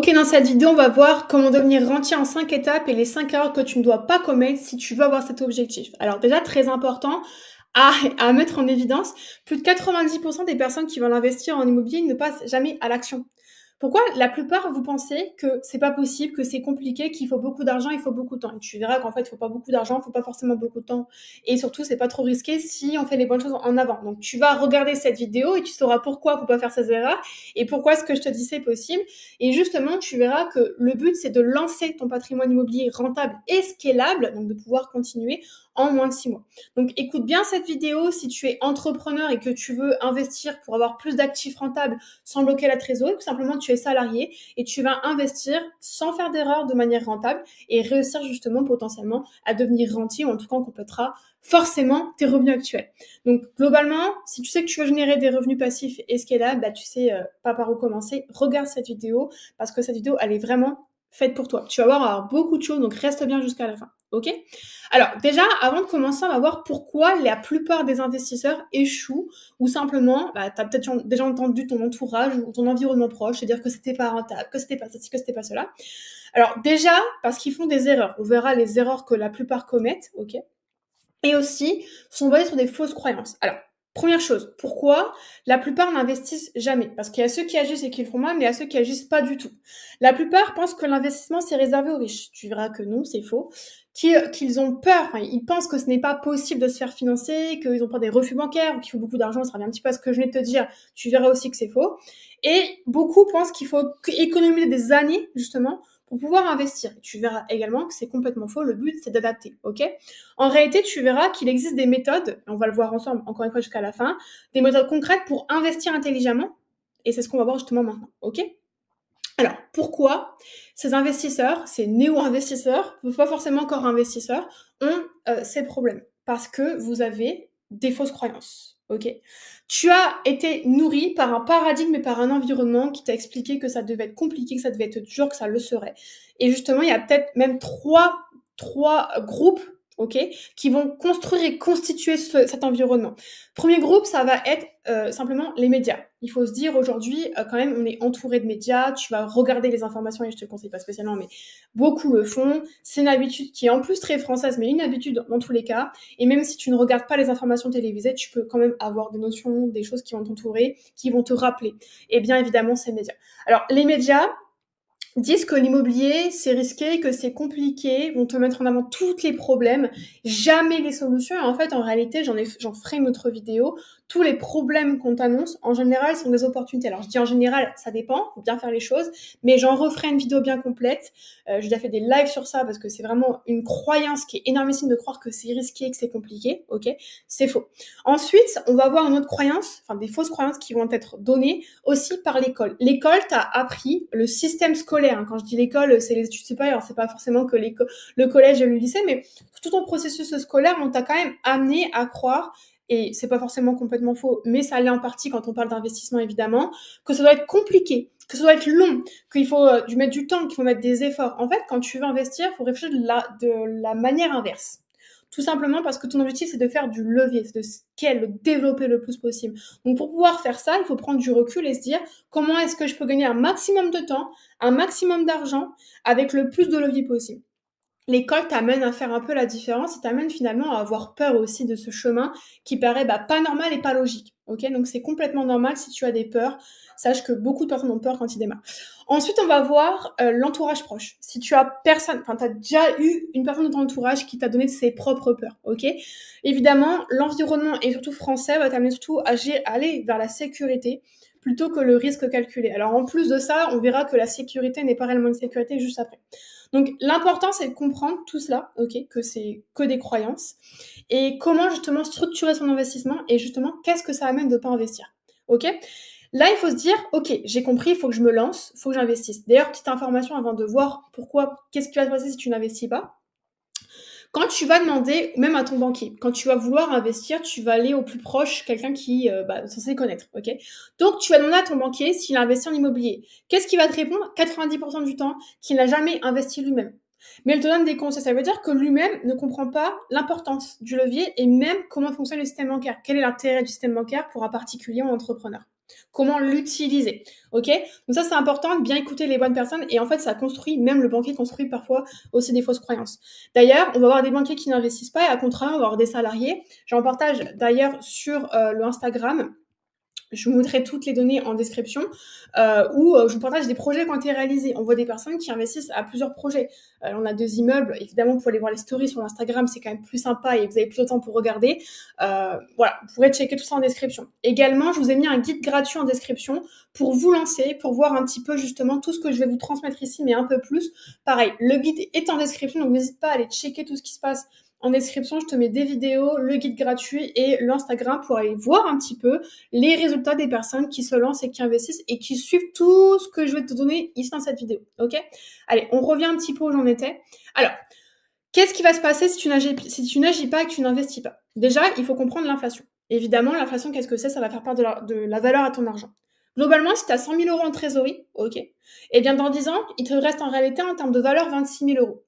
Ok, dans cette vidéo, on va voir comment devenir rentier en 5 étapes et les 5 erreurs que tu ne dois pas commettre si tu veux avoir cet objectif. Alors déjà, très important à mettre en évidence, plus de 90% des personnes qui veulent investir en immobilier ne passent jamais à l'action. Pourquoi la plupart, vous pensez que c'est pas possible, que c'est compliqué, qu'il faut beaucoup d'argent, il faut beaucoup de temps. Et tu verras qu'en fait, il faut pas beaucoup d'argent, il faut pas forcément beaucoup de temps. Et surtout, c'est pas trop risqué si on fait les bonnes choses en avant. Donc, tu vas regarder cette vidéo et tu sauras pourquoi faut pas faire ces erreurs et pourquoi ce que je te dis c'est possible. Et justement, tu verras que le but, c'est de lancer ton patrimoine immobilier rentable et scalable, donc de pouvoir continuer en moins de 6 mois. Donc, écoute bien cette vidéo si tu es entrepreneur et que tu veux investir pour avoir plus d'actifs rentables sans bloquer la trésorerie, tout simplement tu es salarié et tu vas investir sans faire d'erreur de manière rentable et réussir justement potentiellement à devenir rentier ou en tout cas on complétera forcément tes revenus actuels. Donc globalement, si tu sais que tu veux générer des revenus passifs et scalables, bah, tu sais pas par où commencer, regarde cette vidéo parce que cette vidéo elle est vraiment faite pour toi. Tu vas voir avoir beaucoup de choses, donc reste bien jusqu'à la fin, ok? Alors déjà, avant de commencer, on va voir pourquoi la plupart des investisseurs échouent ou simplement, bah, tu as peut-être déjà entendu ton entourage ou ton environnement proche te dire que c'était pas rentable, que c'était pas ceci, que c'était pas cela. Alors déjà, parce qu'ils font des erreurs. On verra les erreurs que la plupart commettent, ok? Et aussi, sont basées sur des fausses croyances. Alors, première chose, pourquoi la plupart n'investissent jamais? Parce qu'il y a ceux qui agissent et qui le font mal, mais il y a ceux qui agissent pas du tout. La plupart pensent que l'investissement, c'est réservé aux riches. Tu verras que non, c'est faux. Qu'ils ont peur, enfin, ils pensent que ce n'est pas possible de se faire financer, qu'ils ont peur des refus bancaires, ou qu'il faut beaucoup d'argent, ça revient un petit peu à ce que je venais de te dire. Tu verras aussi que c'est faux. Et beaucoup pensent qu'il faut économiser des années, justement, pour pouvoir investir. Tu verras également que c'est complètement faux. Le but, c'est d'adapter, ok? En réalité, tu verras qu'il existe des méthodes, on va le voir ensemble, encore une fois jusqu'à la fin, des méthodes concrètes pour investir intelligemment. Et c'est ce qu'on va voir justement maintenant, ok? Alors, pourquoi ces investisseurs, ces néo-investisseurs, pas forcément encore investisseurs, ont ces problèmes? Parce que vous avez des fausses croyances, ok? Tu as été nourri par un paradigme et par un environnement qui t'a expliqué que ça devait être compliqué, que ça devait être dur, que ça le serait. Et justement, il y a peut-être même trois groupes, ok, qui vont construire et constituer cet environnement. Premier groupe, ça va être simplement les médias. Il faut se dire aujourd'hui, quand même, on est entouré de médias, tu vas regarder les informations, et je te le conseille pas spécialement, mais beaucoup le font. C'est une habitude qui est en plus très française, mais une habitude dans tous les cas. Et même si tu ne regardes pas les informations télévisées, tu peux quand même avoir des notions, des choses qui vont t'entourer, qui vont te rappeler. Et bien évidemment, ces médias. Alors, les médias disent que l'immobilier, c'est risqué, que c'est compliqué, vont te mettre en avant tous les problèmes, jamais les solutions. Et en fait, en réalité, j'en ferai une autre vidéo. Tous les problèmes qu'on t'annonce, en général, sont des opportunités. Alors, je dis en général, ça dépend, faut bien faire les choses, mais j'en referai une vidéo bien complète. J'ai déjà fait des lives sur ça parce que c'est vraiment une croyance qui est énormissime de croire que c'est risqué, que c'est compliqué, ok? C'est faux. Ensuite, on va voir une autre croyance, enfin des fausses croyances qui vont être données aussi par l'école. L'école t'a appris le système scolaire. Quand je dis l'école, c'est les études supérieures, c'est pas forcément que le collège et le lycée, mais tout ton processus scolaire, on t'a quand même amené à croire, et c'est pas forcément complètement faux, mais ça l'est en partie quand on parle d'investissement évidemment, que ça doit être compliqué, que ça doit être long, qu'il faut mettre du temps, qu'il faut mettre des efforts. En fait, quand tu veux investir, il faut réfléchir de la manière inverse. Tout simplement parce que ton objectif, c'est de faire du levier, c'est de scale, de développer le plus possible. Donc, pour pouvoir faire ça, il faut prendre du recul et se dire comment est-ce que je peux gagner un maximum de temps, un maximum d'argent avec le plus de levier possible. L'école t'amène à faire un peu la différence et t'amène finalement à avoir peur aussi de ce chemin qui paraît pas normal et pas logique. Ok, donc c'est complètement normal si tu as des peurs. Sache que beaucoup de personnes ont peur quand ils démarrent. Ensuite, on va voir l'entourage proche. Si tu as personne, enfin, tu as déjà eu une personne de ton entourage qui t'a donné ses propres peurs, ok? Évidemment, l'environnement et surtout français va t'amener surtout à aller vers la sécurité plutôt que le risque calculé. Alors en plus de ça, on verra que la sécurité n'est pas réellement une sécurité juste après. Donc l'important c'est de comprendre tout cela, ok, que c'est que des croyances, et comment justement structurer son investissement et justement qu'est-ce que ça amène de ne pas investir, ok? Là il faut se dire, ok, j'ai compris, il faut que je me lance, il faut que j'investisse. D'ailleurs, petite information avant de voir qu'est-ce qui va se passer si tu n'investis pas. Quand tu vas demander, même à ton banquier, quand tu vas vouloir investir, tu vas aller au plus proche, quelqu'un qui est censé connaître, ok? Donc, tu vas demander à ton banquier s'il a investi en immobilier. Qu'est-ce qu'il va te répondre 90% du temps qu'il n'a jamais investi lui-même. Mais il te donne des conseils. Ça veut dire que lui-même ne comprend pas l'importance du levier et même comment fonctionne le système bancaire. Quel est l'intérêt du système bancaire pour un particulier ou un entrepreneur, Comment l'utiliser, ok? Donc ça, c'est important de bien écouter les bonnes personnes et en fait, ça construit, même le banquier construit parfois aussi des fausses croyances. D'ailleurs, on va avoir des banquiers qui n'investissent pas et à contrario, on va avoir des salariés. J'en partage d'ailleurs sur le Instagram. Je vous mettrai toutes les données en description où je vous partage des projets qui ont été réalisés. On voit des personnes qui investissent à plusieurs projets. On a 2 immeubles. Évidemment, vous pouvez aller voir les stories sur Instagram. C'est quand même plus sympa et vous avez plus de temps pour regarder. Voilà, vous pourrez checker tout ça en description. Également, je vous ai mis un guide gratuit en description pour vous lancer, pour voir un petit peu justement tout ce que je vais vous transmettre ici, mais un peu plus. Pareil, le guide est en description, donc n'hésite pas à aller checker tout ce qui se passe. En description, je te mets des vidéos, le guide gratuit et l'Instagram pour aller voir un petit peu les résultats des personnes qui se lancent et qui investissent et qui suivent tout ce que je vais te donner ici dans cette vidéo. Ok? Allez, on revient un petit peu où j'en étais. Alors, qu'est-ce qui va se passer si tu n'agis pas et que tu n'investis pas? Déjà, il faut comprendre l'inflation. Évidemment, l'inflation, qu'est-ce que c'est? Ça va faire part de la valeur à ton argent. Globalement, si tu as 100 000 euros en trésorerie, ok, et bien dans 10 ans, il te reste en réalité en termes de valeur 26 000 euros.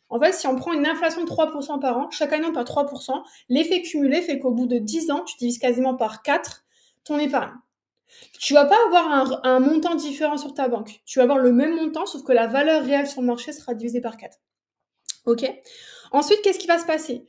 En fait, si on prend une inflation de 3% par an, chaque année on perd 3%, l'effet cumulé fait qu'au bout de 10 ans, tu divises quasiment par 4 ton épargne. Tu vas pas avoir un montant différent sur ta banque. Tu vas avoir le même montant, sauf que la valeur réelle sur le marché sera divisée par 4. Ok? Ensuite, qu'est-ce qui va se passer?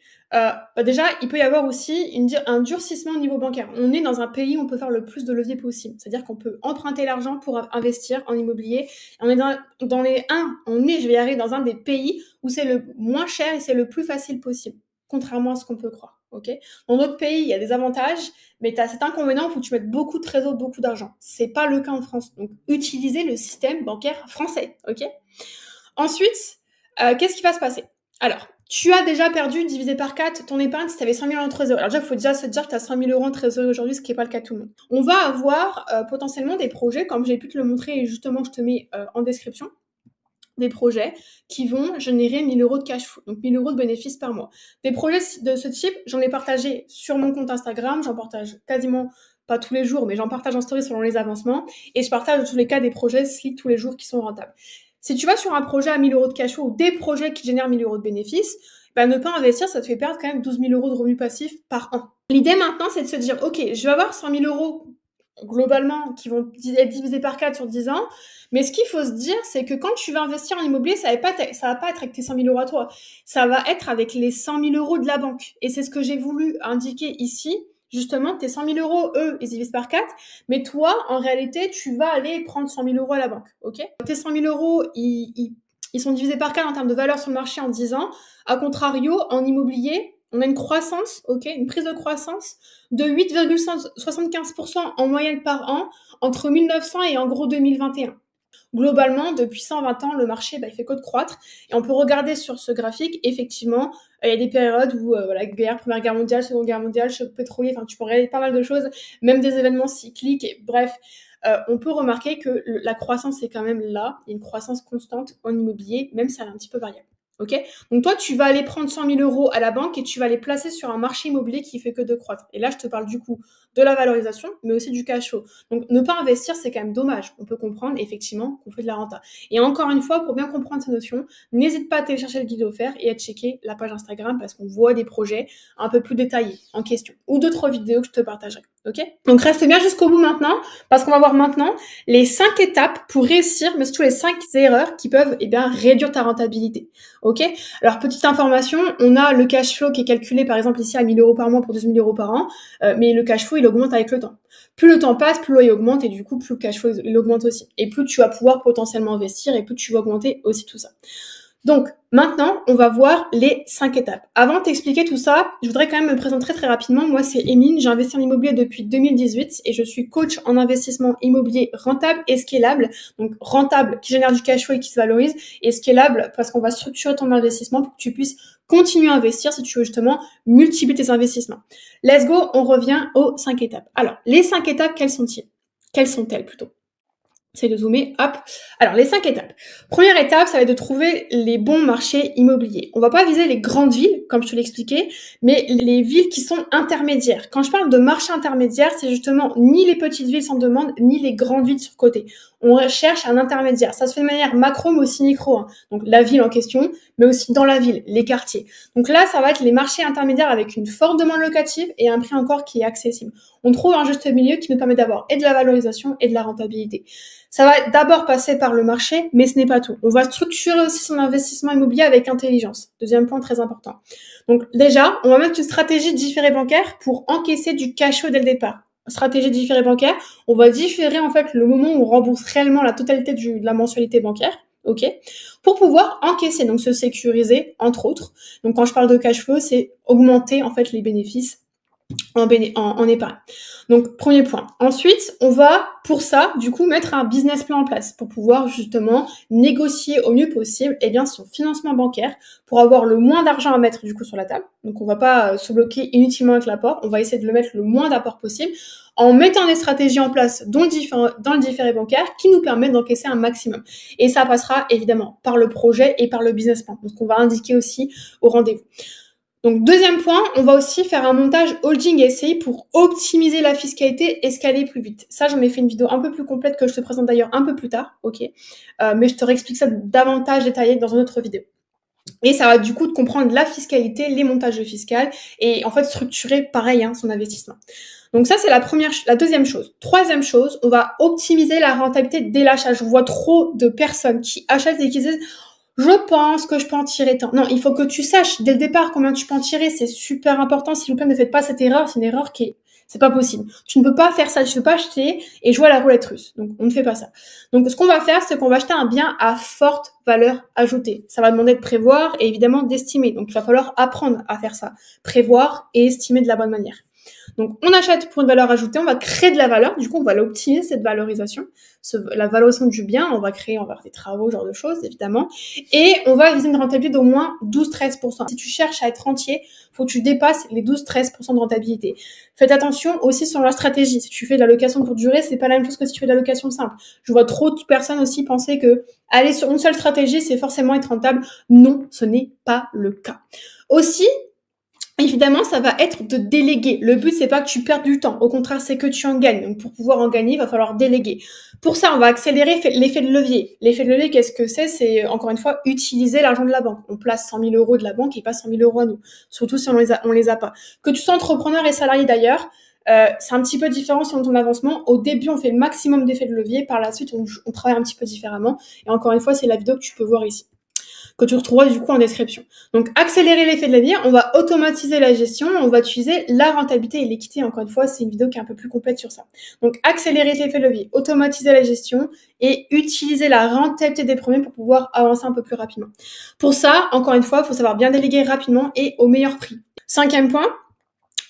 Déjà, il peut y avoir aussi un durcissement au niveau bancaire. On est dans un pays où on peut faire le plus de leviers possible. C'est-à-dire qu'on peut emprunter l'argent pour investir en immobilier. On est je vais y arriver, dans un des pays où c'est le moins cher et c'est le plus facile possible, contrairement à ce qu'on peut croire. Ok? Dans d'autres pays, il y a des avantages, mais tu as cet inconvénient où tu mets beaucoup de trésor, beaucoup d'argent. C'est pas le cas en France. Donc, utilisez le système bancaire français. Ok? Ensuite, qu'est-ce qui va se passer? Alors, tu as déjà perdu, divisé par 4, ton épargne si tu avais 100 000 euros en trésorerie. Alors déjà, il faut déjà se dire que tu as 100 000 euros en trésorerie aujourd'hui, ce qui n'est pas le cas de tout le monde. On va avoir potentiellement des projets, comme j'ai pu te le montrer, et justement, je te mets en description, des projets qui vont générer 1 000 euros de cash flow, donc 1 000 euros de bénéfices par mois. Des projets de ce type, j'en ai partagé sur mon compte Instagram, j'en partage quasiment pas tous les jours, mais j'en partage en story selon les avancements, et je partage dans tous les cas des projets slick tous les jours qui sont rentables. Si tu vas sur un projet à 1 000 euros de cash flow ou des projets qui génèrent 1 000 euros de bénéfices, ne pas investir, ça te fait perdre quand même 12 000 euros de revenus passifs par an. L'idée maintenant, c'est de se dire, ok, je vais avoir 100 000 euros globalement qui vont être divisés par 4 sur 10 ans, mais ce qu'il faut se dire, c'est que quand tu vas investir en immobilier, ça va pas être avec tes 100 000 euros à toi, ça va être avec les 100 000 euros de la banque. Et c'est ce que j'ai voulu indiquer ici. Justement, tes 100 000 euros, eux, ils divisent par 4, mais toi, en réalité, tu vas aller prendre 100 000 euros à la banque, ok? Tes 100 000 euros, ils sont divisés par 4 en termes de valeur sur le marché en 10 ans. A contrario, en immobilier, on a une croissance, ok, une prise de croissance de 8,75% en moyenne par an entre 1900 et en gros 2021. Globalement, depuis 120 ans, le marché, il fait que de croître. Et on peut regarder sur ce graphique, effectivement, il y a des périodes où, guerre, Première Guerre mondiale, Seconde Guerre mondiale, choc pétrolier, enfin, tu peux regarder pas mal de choses, même des événements cycliques, et, bref. On peut remarquer que la croissance est quand même là, il y a une croissance constante en immobilier, même si elle est un petit peu variable. Ok? Donc toi, tu vas aller prendre 100 000 euros à la banque et tu vas les placer sur un marché immobilier qui fait que de croître. Et là, je te parle du coup de la valorisation, mais aussi du cash flow. Donc ne pas investir, c'est quand même dommage. On peut comprendre effectivement qu'on fait de la renta. Et encore une fois, pour bien comprendre ces notions, n'hésite pas à télécharger le guide offert et à checker la page Instagram parce qu'on voit des projets un peu plus détaillés en question ou d'autres vidéos que je te partagerai. Ok? Donc reste bien jusqu'au bout maintenant parce qu'on va voir maintenant les 5 étapes pour réussir, mais surtout les 5 erreurs qui peuvent réduire ta rentabilité. Ok? Alors, petite information, on a le cash flow qui est calculé, par exemple, ici à 1 000 euros par mois pour 12 000 euros par an, mais le cash flow, il augmente avec le temps. Plus le temps passe, plus il augmente et du coup, plus le cash flow, il augmente aussi. Et plus tu vas pouvoir potentiellement investir et plus tu vas augmenter aussi tout ça. Donc, maintenant, on va voir les 5 étapes. Avant de t'expliquer tout ça, je voudrais quand même me présenter très rapidement. Moi, c'est Emine, j'ai investi en immobilier depuis 2018 et je suis coach en investissement immobilier rentable et scalable. Donc, rentable qui génère du cash flow et qui se valorise et scalable parce qu'on va structurer ton investissement pour que tu puisses continuer à investir si tu veux justement multiplier tes investissements. Let's go, on revient aux 5 étapes. Alors, les 5 étapes, quelles sont-elles plutôt? C'est de zoomer, hop. Alors, les 5 étapes. Première étape, ça va être de trouver les bons marchés immobiliers. On va pas viser les grandes villes, comme je te l'ai expliqué, mais les villes qui sont intermédiaires. Quand je parle de marché intermédiaire, c'est justement ni les petites villes sans demande, ni les grandes villes sur côté. on recherche un intermédiaire. Ça se fait de manière macro, mais aussi micro, hein. Donc, la ville en question, mais aussi dans la ville, les quartiers. Donc là, ça va être les marchés intermédiaires avec une forte demande locative et un prix encore qui est accessible. On trouve un juste milieu qui nous permet d'avoir et de la valorisation et de la rentabilité. Ça va d'abord passer par le marché, mais ce n'est pas tout. On va structurer aussi son investissement immobilier avec intelligence. Deuxième point très important. Donc déjà, on va mettre une stratégie différée bancaire pour encaisser du cash flow dès le départ. Stratégie différée bancaire, on va différer en fait le moment où on rembourse réellement la totalité de la mensualité bancaire, ok, pour pouvoir encaisser, donc se sécuriser entre autres. Donc quand je parle de cash flow, c'est augmenter en fait les bénéfices en épargne. Donc, premier point. Ensuite, on va, pour ça, du coup, mettre un business plan en place pour pouvoir justement négocier au mieux possible, eh bien, son financement bancaire pour avoir le moins d'argent à mettre, du coup, sur la table. Donc, on va pas se bloquer inutilement avec l'apport. On va essayer de le mettre le moins d'apport possible en mettant des stratégies en place dans le différé bancaire qui nous permettent d'encaisser un maximum. Et ça passera, évidemment, par le projet et par le business plan. Donc, on va indiquer aussi au rendez-vous. Donc, deuxième point, on va aussi faire un montage holding et SCI pour optimiser la fiscalité et scaler plus vite. Ça, j'en ai fait une vidéo un peu plus complète que je te présente d'ailleurs un peu plus tard, ok. Mais je te réexplique ça davantage détaillé dans une autre vidéo. Et ça va du coup de comprendre la fiscalité, les montages fiscaux et en fait structurer pareil son investissement. Donc ça, c'est la deuxième chose. Troisième chose, on va optimiser la rentabilité dès l'achat. Je vois trop de personnes qui achètent et qui disent je pense que je peux en tirer tant. Non, il faut que tu saches dès le départ combien tu peux en tirer. C'est super important. S'il vous plaît, ne faites pas cette erreur. C'est une erreur c'est pas possible. Tu ne peux pas faire ça. Tu ne peux pas acheter et jouer à la roulette russe. Donc, on ne fait pas ça. Donc, ce qu'on va faire, c'est qu'on va acheter un bien à forte valeur ajoutée. Ça va demander de prévoir et évidemment d'estimer. Donc, il va falloir apprendre à faire ça. Prévoir et estimer de la bonne manière. Donc, on achète pour une valeur ajoutée, on va créer de la valeur. Du coup, on va l'optimiser, cette valorisation. La valorisation du bien, on va faire des travaux, ce genre de choses, évidemment. Et on va viser une rentabilité d'au moins 12-13%. Si tu cherches à être rentier, faut que tu dépasses les 12-13% de rentabilité. Faites attention aussi sur la stratégie. Si tu fais de la location courte durée, c'est pas la même chose que si tu fais de la location simple. Je vois trop de personnes aussi penser que aller sur une seule stratégie, c'est forcément être rentable. Non, ce n'est pas le cas. Aussi, évidemment, ça va être de déléguer. Le but, c'est pas que tu perdes du temps. Au contraire, c'est que tu en gagnes. Donc, pour pouvoir en gagner, il va falloir déléguer. Pour ça, on va accélérer l'effet de levier. L'effet de levier, qu'est-ce que c'est? C'est, encore une fois, utiliser l'argent de la banque. On place 100 000 euros de la banque et pas 100 000 euros à nous. Surtout si on les a pas. Que tu sois entrepreneur et salarié d'ailleurs, c'est un petit peu différent sur ton avancement. Au début, on fait le maximum d'effets de levier. Par la suite, on travaille un petit peu différemment. Et encore une fois, c'est la vidéo que tu peux voir ici, que tu retrouveras du coup en description. Donc, accélérer l'effet de levier, on va automatiser la gestion, on va utiliser la rentabilité et l'équité. Encore une fois, c'est une vidéo qui est un peu plus complète sur ça. Donc, accélérer l'effet de levier, automatiser la gestion et utiliser la rentabilité des premiers pour pouvoir avancer un peu plus rapidement. Pour ça, encore une fois, il faut savoir bien déléguer rapidement et au meilleur prix. Cinquième point,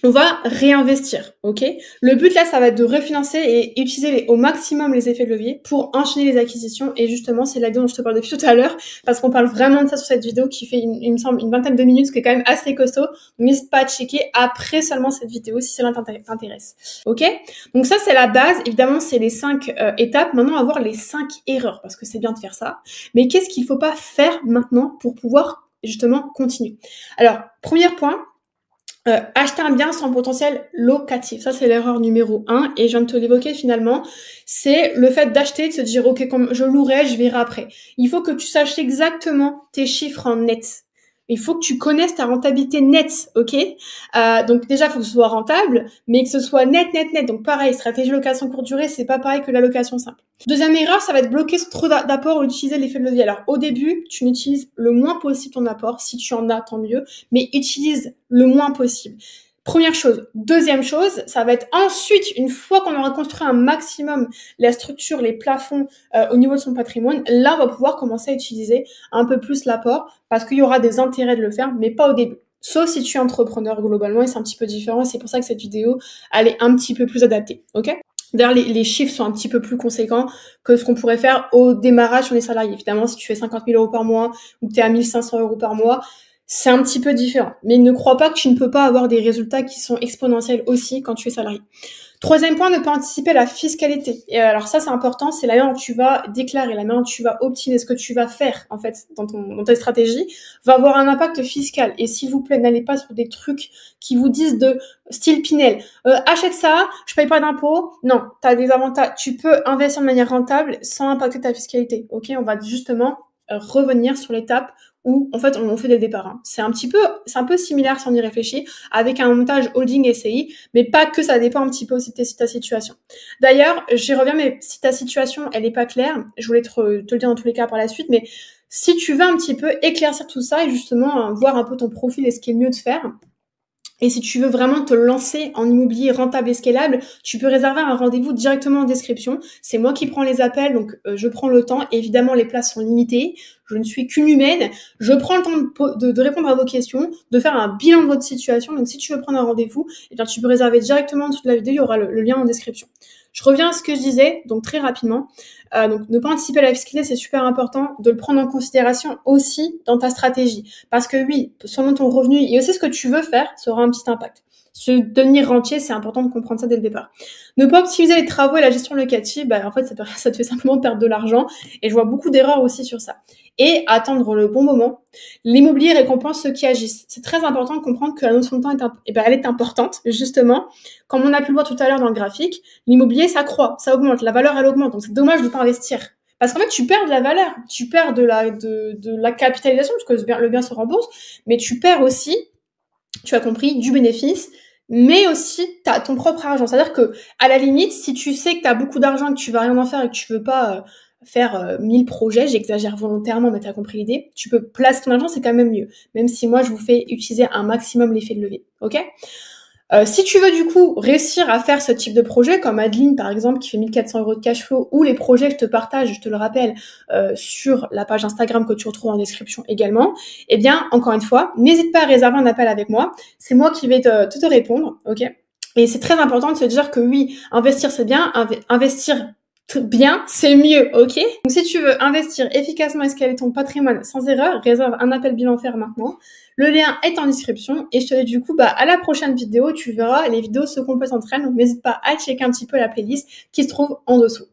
on va réinvestir, ok? Le but là, ça va être de refinancer et utiliser au maximum les effets de levier pour enchaîner les acquisitions. Et justement, c'est la vidéo dont je te parle depuis tout à l'heure, parce qu'on parle vraiment de ça sur cette vidéo qui fait, il me semble, une vingtaine de minutes, ce qui est quand même assez costaud. N'hésite pas à checker après seulement cette vidéo si cela t'intéresse, ok? Donc ça, c'est la base. Évidemment, c'est les 5 étapes. Maintenant, on va voir les 5 erreurs, parce que c'est bien de faire ça. Mais qu'est-ce qu'il faut pas faire maintenant pour pouvoir justement continuer? Alors, premier point, acheter un bien sans potentiel locatif. Ça, c'est l'erreur numéro 1. Et je viens de te l'évoquer finalement. C'est le fait d'acheter, de se dire, OK, comme je louerai, je verrai après. Il faut que tu saches exactement tes chiffres en net. Il faut que tu connaisses ta rentabilité nette, ok? Donc déjà, il faut que ce soit rentable, mais que ce soit net. Donc pareil, stratégie location courte durée, c'est pas pareil que la location simple. Deuxième erreur, ça va être bloquer trop d'apport ou utiliser l'effet de levier. Alors au début, tu n'utilises le moins possible ton apport. Si tu en as, tant mieux, mais utilise le moins possible. Première chose. Deuxième chose, ça va être ensuite, une fois qu'on aura construit un maximum la structure, les plafonds au niveau de son patrimoine, là, on va pouvoir commencer à utiliser un peu plus l'apport parce qu'il y aura des intérêts de le faire, mais pas au début. Sauf si tu es entrepreneur globalement et c'est un petit peu différent. Et c'est pour ça que cette vidéo, elle est un petit peu plus adaptée, ok? D'ailleurs, les chiffres sont un petit peu plus conséquents que ce qu'on pourrait faire au démarrage sur les salariés. Évidemment, si tu fais 50 000 euros par mois ou que tu es à 1 500 euros par mois, c'est un petit peu différent. Mais ne crois pas que tu ne peux pas avoir des résultats qui sont exponentiels aussi quand tu es salarié. Troisième point, ne pas anticiper la fiscalité. Et alors ça, c'est important, c'est la manière dont tu vas déclarer, la manière dont tu vas optimiser ce que tu vas faire, en fait, dans ta stratégie, va avoir un impact fiscal. Et s'il vous plaît, n'allez pas sur des trucs qui vous disent de style Pinel. Achète ça, je paye pas d'impôts. Non, tu as des avantages. Tu peux investir de manière rentable sans impacter ta fiscalité. Ok, on va justement revenir sur l'étape où en fait on fait dès le départ. Hein. C'est un peu similaire si on y réfléchit, avec un montage holding SCI, mais pas que, ça dépend un petit peu aussi de ta situation. D'ailleurs, j'y reviens, mais si ta situation elle est pas claire, je voulais te le dire dans tous les cas par la suite, mais si tu veux un petit peu éclaircir tout ça et justement voir un peu ton profil et ce qui est mieux de faire, et si tu veux vraiment te lancer en immobilier rentable et scalable, tu peux réserver un rendez-vous directement en description. C'est moi qui prends les appels, donc je prends le temps. Évidemment, les places sont limitées. Je ne suis qu'une humaine. Je prends le temps de répondre à vos questions, de faire un bilan de votre situation. Donc, si tu veux prendre un rendez-vous, eh bien, tu peux réserver directement en dessous de la vidéo. Il y aura le lien en description. Je reviens à ce que je disais, donc très rapidement. Donc, ne pas anticiper la fiscalité, c'est super important de le prendre en considération aussi dans ta stratégie. Parce que oui, selon ton revenu et aussi ce que tu veux faire, ça aura un petit impact. Se devenir rentier, c'est important de comprendre ça dès le départ. Ne pas optimiser les travaux et la gestion locative, en fait, ça te fait simplement perdre de l'argent. Et je vois beaucoup d'erreurs aussi sur ça. Et attendre le bon moment. L'immobilier récompense ceux qui agissent. C'est très important de comprendre que la notion de temps elle est importante, justement. Comme on a pu le voir tout à l'heure dans le graphique, l'immobilier, ça croît, ça augmente, la valeur, elle augmente. Donc, c'est dommage de ne pas investir. Parce qu'en fait, tu perds de la valeur, tu perds de la capitalisation, parce que le bien se rembourse, mais tu perds aussi, tu as compris, du bénéfice, mais aussi t'as ton propre argent. C'est-à-dire que, à la limite, si tu sais que tu as beaucoup d'argent, que tu vas rien en faire et que tu veux pas faire 1000 projets, j'exagère volontairement, mais tu as compris l'idée, tu peux placer ton argent, c'est quand même mieux. Même si moi, je vous fais utiliser un maximum l'effet de levier. Ok ? Si tu veux du coup réussir à faire ce type de projet, comme Adeline par exemple qui fait 1400 € de cash flow, ou les projets que je te partage, je te le rappelle, sur la page Instagram que tu retrouves en description également, eh bien encore une fois, n'hésite pas à réserver un appel avec moi, c'est moi qui vais te répondre, ok ? Et c'est très important de se dire que oui, investir c'est bien, investir bien, c'est mieux, ok ? Donc si tu veux investir efficacement et scaler ton patrimoine sans erreur, réserve un appel bilan faire maintenant. Le lien est en description et je te dis du coup à la prochaine vidéo, tu verras, les vidéos se complètent entre elles, donc n'hésite pas à checker un petit peu la playlist qui se trouve en dessous.